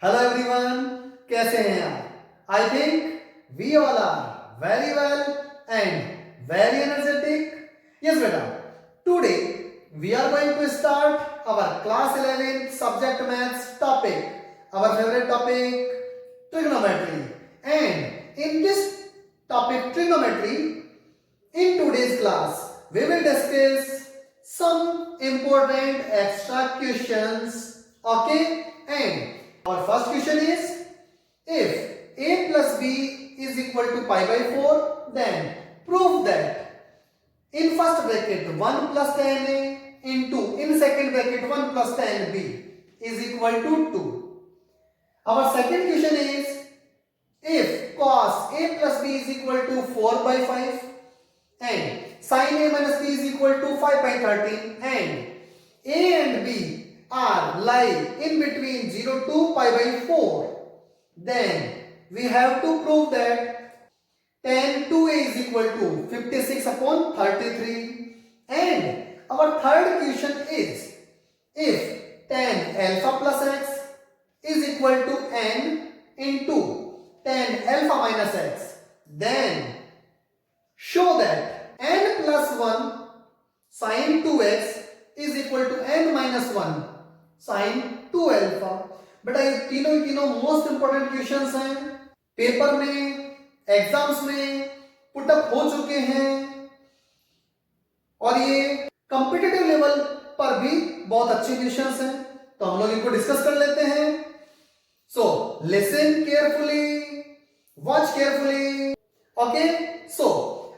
Hello everyone, कैसे हैं आप? I think we all are very well and very energetic. Yes बेटा, today we are going to start our class 11 subject maths topic, our favourite topic trigonometry. And in this topic trigonometry, in today's class we will discuss some important extra questions. Okay, and our first question is, if a plus b is equal to pi by 4, then prove that in first bracket 1 plus tan a into in second bracket 1 plus tan b is equal to 2. Our second question is, if cos a plus b is equal to 4 by 5 and sin a minus b is equal to 5 by 13 and a and b are lie in between 0 to pi by 4, then we have to prove that tan 2a is equal to 56 upon 33. And our third question is, if tan alpha plus x is equal to n into tan alpha minus x, then show that n plus 1 sin 2x is equal to n minus 1 sin 2 alpha. बेटा ये तीनों most important questions हैं, paper में exams में put up हो चुके हैं और ये कॉम्पिटिटिव लेवल पर भी बहुत अच्छे क्वेश्चंस हैं. तो हम लोग इनको डिस्कस कर लेते हैं. So listen carefully, watch carefully. Okay, so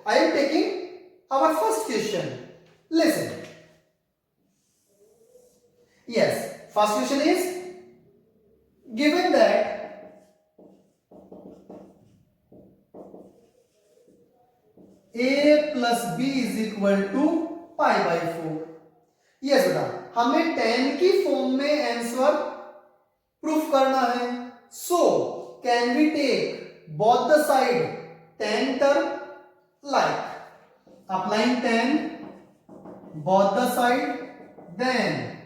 I am taking our first question. Listen. Yes, first question is, given that a plus b is equal to pi by 4. Yes बेटा, हमें tan की form में answer proof करना है. So can we take both the side tan term, like applying tan both the side, then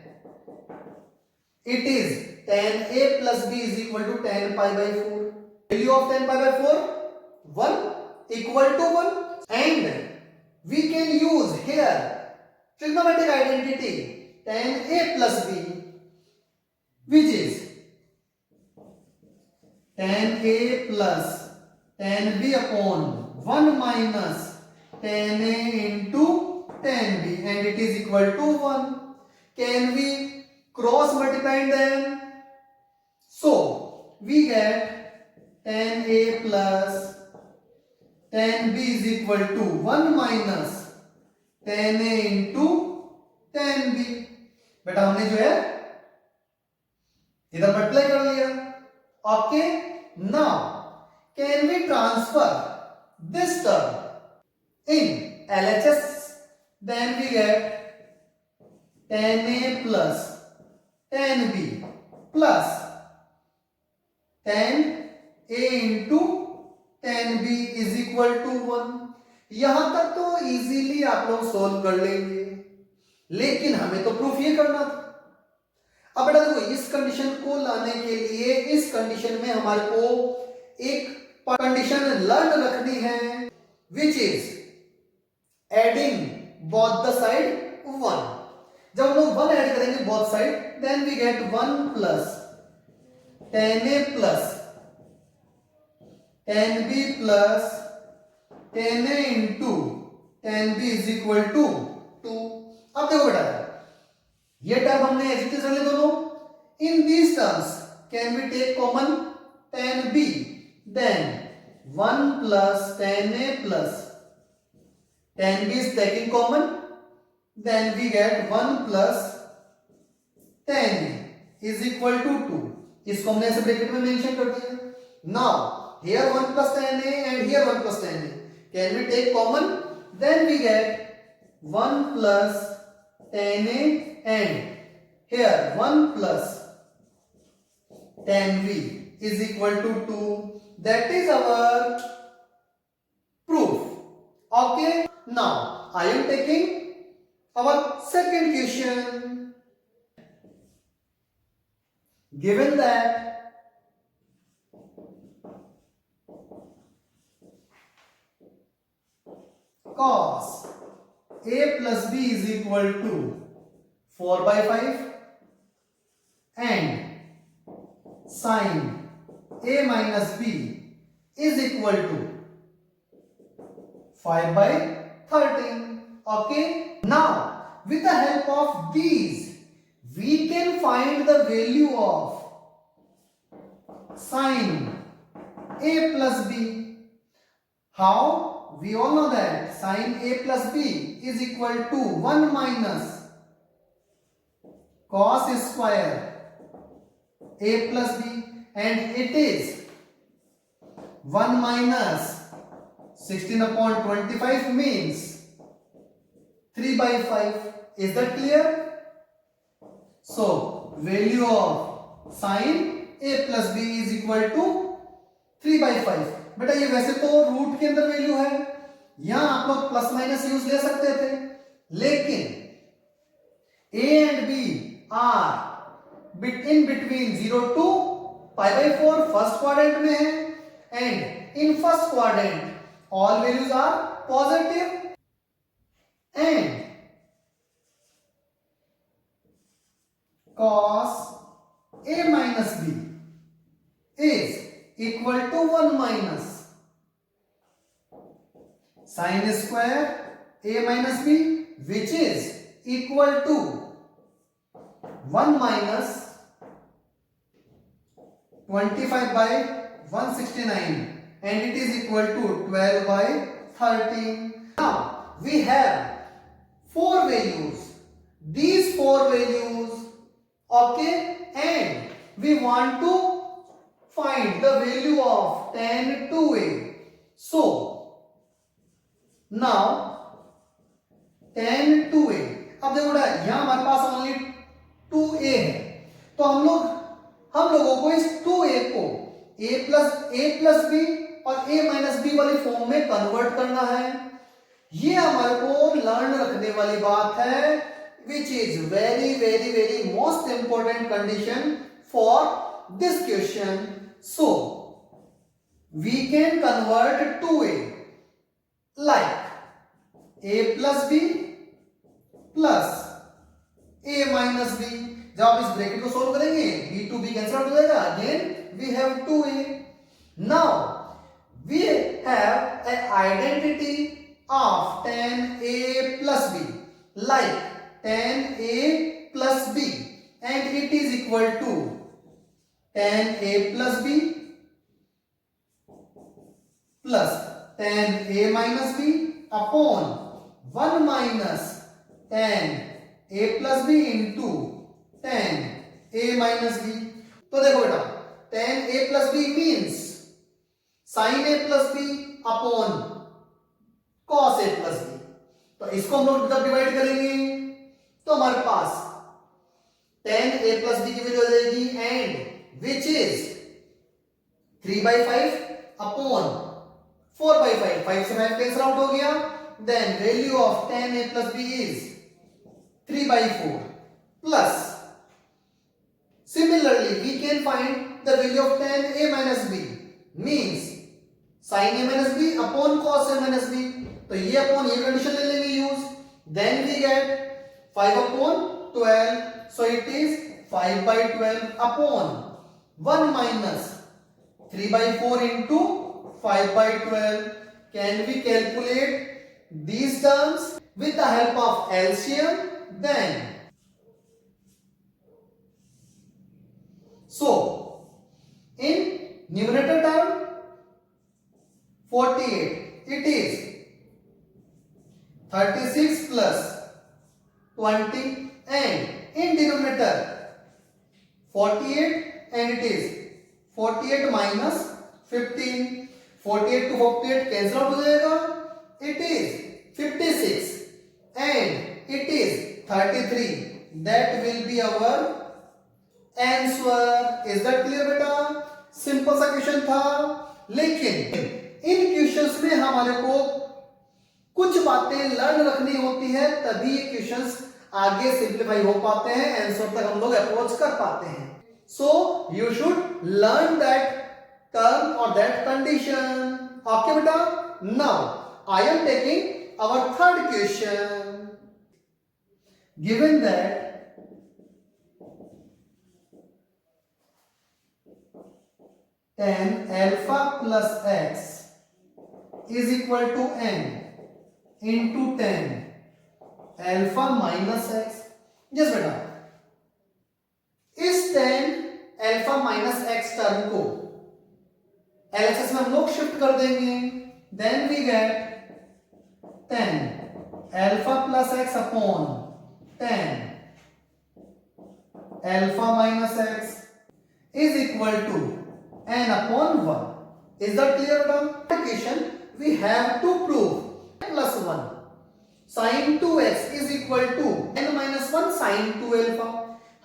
it is tan a plus b is equal to tan pi by 4. Value of tan pi by 4 1 equal to 1, and we can use here trigonometric identity tan a plus b, which is tan a plus tan b upon 1 minus tan a into tan b, and it is equal to 1. Can we cross multiply them? So we get tan a plus tan b is equal to 1 minus tan a into tan b. बेटा हमने जो है इधर multiply कर लिया. Okay, now can we transfer this term in LHS? Then we get tan a plus tan b plus tan a into tan b is equal to 1. यहां तक तो इजीली आप लोग सोल्व कर लेंगे, लेकिन हमें तो प्रूफ ये करना था. अब बेटा देखो, इस कंडीशन को लाने के लिए इस कंडीशन में हमारे को एक कंडीशन लर्न रखनी है, which is adding both the side 1. जब हम लोग 1 ऐड करेंगे both side, then we get 1 plus tan a plus tan b plus tan a into tan b is equal to 2. अब देखो बेटा, ये टर्म हमने एग्जिस्ट कर लिए दोनों. In these terms can we take common tan b, then 1 plus tan a plus tan b is taking common, then we get 1 plus tan a is equal to 2. इसको हमने ऐसे ब्रैकेट में mention कर दिया. Now here 1 plus tan a and here 1 plus tan a, can we take common? Then we get 1 plus tan a and here 1 plus tan b is equal to 2. That is our proof. Okay, now I am taking our second question. Given that cos a plus b is equal to 4/5 and sin a minus b is equal to 5/13. Okay, now with the help of these we can find the value of sin a plus b. How? We all know that sin a plus b is equal to 1 minus cos square a plus b, and it is 1 minus 16/25 means 3/5. Is that clear? So value of sin a plus b is equal to 3/5. बेटा ये वैसे तो root के अंदर value है, यहां आप लोग प्लस माइनस यूज ले सकते थे, लेकिन a and b are in between 0 to π/4 first quadrant में है, and in first quadrant all values are positive, and cos a minus b is equal to 1 minus sin square a minus b, which is equal to 1 minus 25/169, and it is equal to 12/13. Now we have 4 values, these 4 values, okay, and we want to find the value of tan 2a. So now tan 2a, अब देखो बेटा यहां हमारे पास only 2a है, तो हम लोगों को इस 2a को a plus b और a minus b वाली फॉर्म में कन्वर्ट करना है। ये हमारे को लर्न रखने वाली बात है, which is very most important condition for this question. So we can convert 2a like a plus b plus a minus b. जब आप इस ब्रैकेट को सोल्व करेंगे b to b cancel out हो जाएगा, again we have 2a. Now we have an identity of tan a plus b like tan a plus b, and it is equal to tan a plus b plus tan a minus b upon 1 minus tan a plus b into tan a minus b. तो देखो बेटा tan a plus b means sin a plus b upon cos a plus b. तो इसको हम लोग जब divide करेंगे तो हमारे पास tan a plus b की वैल्यू आ जाएगी, एंड which is 3/5 upon 4/5. 5 से 5 कैंसिल आउट हो गया, then value of tan a plus b is 3/4 plus similarly we can find the value of tan a minus b means sin a minus b upon cos a minus b. तो ये upon ये condition ले लेंगे use, then we get 5/12, so it is 5/12 upon 1 minus 3/4 into 5/12. Can we calculate these terms with the help of LCM? Then so in numerator term 48, it is 36 plus 20, and in denominator 48, and it is 48 minus 15. 48 to 48 cancel out हो जाएगा, it is 56 and it is 33. That will be our answer. Is that clear बेटा? Simple सा question था, लेकिन इन questions में हमारे को कुछ बातें लर्न रखनी होती है, तभी ये क्वेश्चंस आगे सिंप्लीफाई हो पाते हैं, आंसर तक हम लोग अप्रोच कर पाते हैं. So you should learn that term or that condition. Okay beta? Now I am taking our third question. Given that tan alpha plus x is equal to n into tan alpha minus x. Yes बेटा, इस tan alpha minus x term को LHS में हम लोग shift कर देंगे. Then we get tan alpha plus x upon tan alpha minus x is equal to n upon 1. Is that clear now? Application we have to prove plus 1 sin 2x is equal to n minus 1 sin 2 alpha.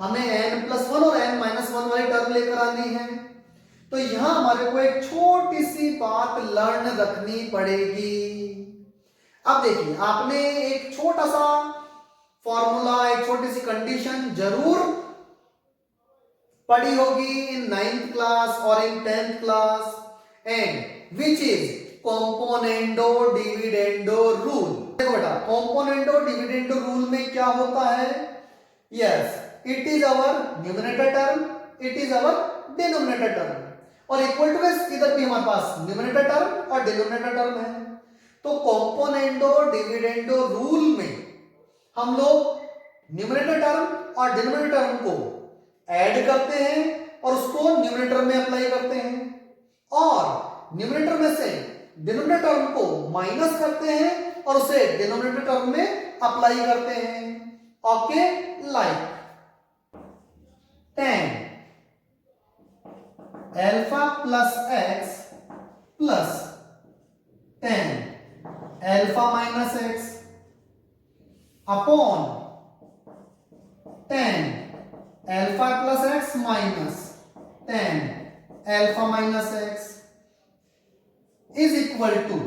हमें n plus 1 और n minus 1 वाली term लेकर आनी है. तो यहां हमारे को एक छोटी सी बात लर्न रखनी पड़ेगी. अब देखिए, आपने एक छोटा सा फॉर्मूला, एक छोटी सी कंडीशन जरूर पढ़ी होगी इन 9th क्लास और इन 10th class, and which is componendo dividendo rule. देखो बेटा, कॉम्पोनेंडो डिविडेंडो रूल में क्या होता है? Yes, it is our numerator term, it is our denominator term. और इक्वल टू इधर भी हमारे पास न्यूमरेटर टर्म और डिनोमिनेटर टर्म है. तो कॉम्पोनेंडो डिविडेंडो रूल में हम लोग न्यूमरेटर टर्म और डिनोमिनेटर टर्म को ऐड करते हैं और उसको न्यूमरेटर में अप्लाई करते हैं, और न्यूमरेटर में से डिनोमिनेटर टर्म को माइनस करते हैं और उसे डिनोमिनेटर टर्म में अप्लाई करते हैं. Okay, like tan alpha plus x plus tan alpha minus x upon tan alpha plus x minus tan alpha minus x is equal to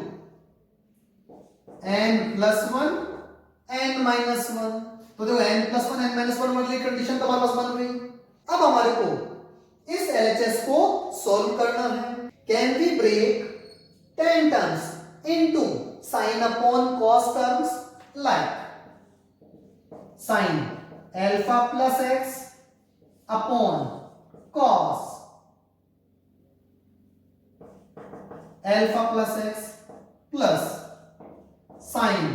n plus 1 n minus 1. तो देखो, n plus 1 n minus 1 वाली condition तो हमारे पास बन गई. अब हमारे को इस LHS को सॉल्व करना है. Can we break tan terms into sin upon cos terms, like sin alpha plus x upon cos alpha plus x plus sin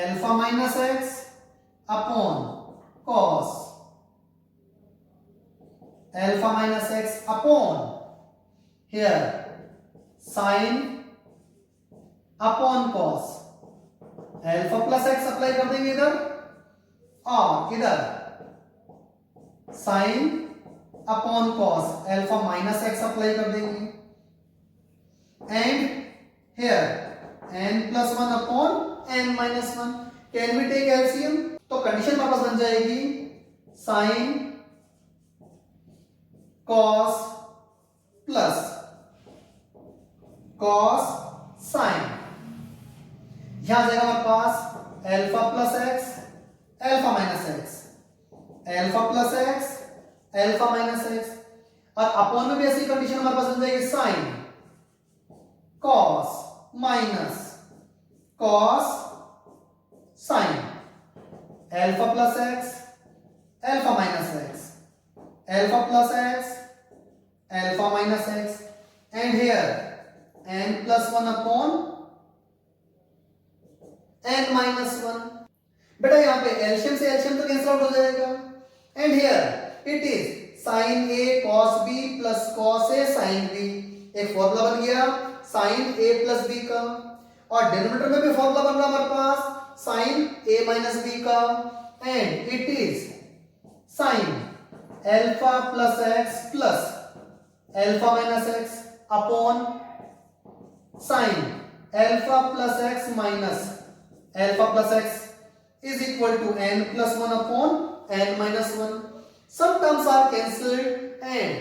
alpha minus x upon cos alpha minus x upon here sin upon cos. alpha plus x apply कर देंगे इधर, और इधर sin upon cos alpha minus x apply कर देंगे, and here n plus 1 upon n minus 1. Can we take LCM? तो condition वापस बन जाएगी sin cos plus cos sin. यहां जाएगा हमारे पास alpha plus X alpha minus X, alpha plus X alpha minus X, और अपॉन में भी ऐसी कंडीशन हमारे पास बन जाएगी sin cos minus cos sin. Alpha plus X alpha minus X, alpha plus X alpha minus x, and here n plus 1 upon n minus 1. बेटा यहां पे एलशियम से एलशियम तो कैंसिल आउट हो जाएगा, and here it is sin a cos b plus cos a sin b. एक formula बन गया sin a plus b का, और डिनोमिनेटर में भी फॉर्मूला बन रहा हमारे पास sin a minus b का, and it is sin alpha plus x plus alpha minus x upon sin alpha plus x minus alpha plus x is equal to n plus 1 upon n minus 1. Some terms are cancelled and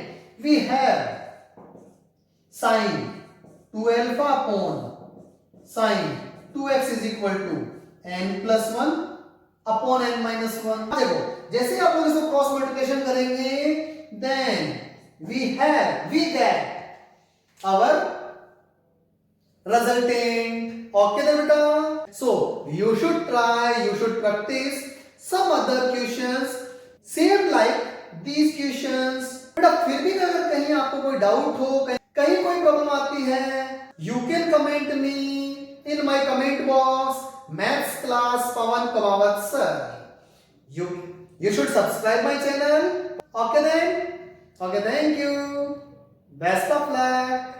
we have sin 2 alpha upon sin 2x is equal to n plus 1 upon n minus 1. देखो, जैसे आप लोग इसको cross multiplication करेंगे, then we get our resultant. Okay then beta. So you should try, you should practice some other questions same like these questions. बेटा फिर भी अगर कहीं आपको कोई डाउट हो, कहीं कोई प्रॉब्लम आती है, you can comment me in my comment box. Maths class Pawan Kamawat sir. You should subscribe my channel. Okay then. Okay, thank you. Best of luck.